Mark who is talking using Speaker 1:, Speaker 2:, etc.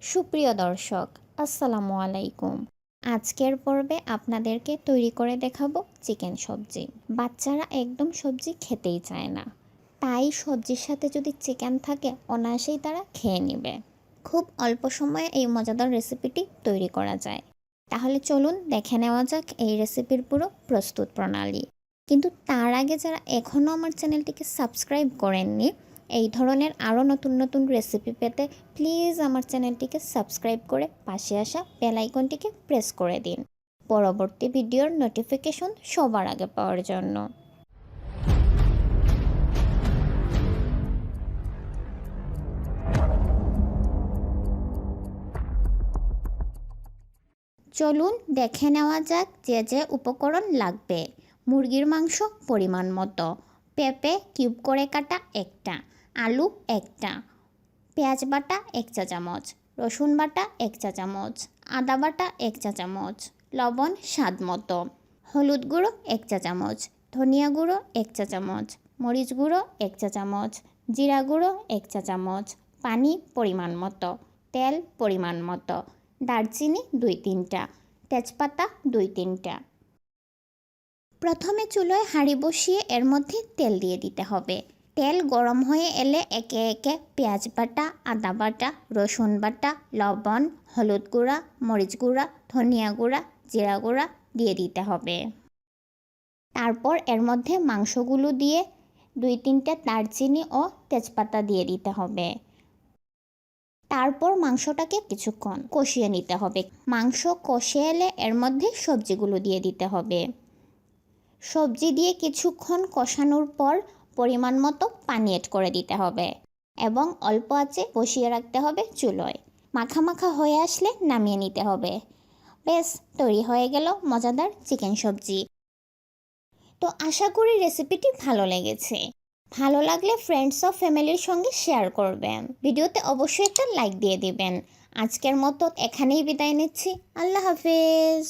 Speaker 1: সুপ্রিয় দর্শক, আসসালামু আলাইকুম। আজকের পর্বে আপনাদেরকে তৈরি করে দেখাবো চিকেন সবজি। বাচ্চারা একদম সবজি খেতেই চায় না, তাই সবজির সাথে যদি চিকেন থাকে অনায়াসেই তারা খেয়ে নেবে। খুব অল্প সময়ে এই মজাদার রেসিপিটি তৈরি করা যায়। তাহলে চলুন দেখে নেওয়া যাক এই রেসিপির পুরো প্রস্তুত প্রণালী। কিন্তু তার আগে যারা এখনও আমার চ্যানেলটিকে সাবস্ক্রাইব করেননি, এই ধরনের আরও নতুন নতুন রেসিপি পেতে প্লিজ আমার চ্যানেলটিকে সাবস্ক্রাইব করে পাশে আসা বেল আইকনটিকে প্রেস করে দিন, পরবর্তী ভিডিওর নোটিফিকেশন সবার আগে পাওয়ার জন্য। চলুন দেখে নেওয়া যাক যে যে উপকরণ লাগবে। মুরগির মাংস পরিমাণ মতো, পেঁপে কিউব করে কাটা একটা, আলু একটা, পেঁয়াজ বাটা 1 চা চামচ, রসুন বাটা 1 চা চামচ, আদা বাটা 1 চা চামচ, লবণ স্বাদ মতো, হলুদ গুঁড়ো 1 চা চামচ, ধনিয়া গুঁড়ো 1 চা চামচ, মরিচ গুঁড়ো 1 চা চামচ, জিরা গুঁড়ো 1 চা চামচ, পানি পরিমাণ মতো, তেল পরিমাণ মতো, দারচিনি 2-3টা, তেজপাতা 2-3টা। প্রথমে চুলোয় হাঁড়ি বসিয়ে এর মধ্যে তেল দিয়ে দিতে হবে। তেল গরম হয়ে এলে একে একে পেঁয়াজ বাটা, আদা বাটা, রসুন বাটা, লবণ, হলুদ গুঁড়া, মরিচ গুঁড়া, ধনিয়া গুঁড়া, জিরা গুঁড়া দিয়ে দিতে হবে। তারপর এর মধ্যে মাংসগুলো দিয়ে 2-3টে দারচিনি ও তেজপাতা দিয়ে দিতে হবে। তারপর মাংসটাকে কিছুক্ষণ কষিয়ে নিতে হবে। মাংস কষে এলে এর মধ্যে সবজিগুলো দিয়ে দিতে হবে। সবজি দিয়ে কিছুক্ষণ কষানোর পর পরিমাণ মতো পানি এড করে দিতে হবে এবং অল্প আঁচে বসিয়ে রাখতে হবে চুলোয়। মাখা মাখা হয়ে আসলে নামিয়ে নিতে হবে। বেশ, তৈরি হয়ে গেল মজাদার চিকেন সবজি। তো আশা করি রেসিপিটি ভালো লেগেছে। ভালো লাগলে ফ্রেন্ডস ও ফ্যামিলির সঙ্গে শেয়ার করবেন। ভিডিওতে অবশ্যই একটা লাইক দিয়ে দিবেন। আজকের মতো এখানেই বিদায় নিচ্ছি। আল্লাহ হাফেজ।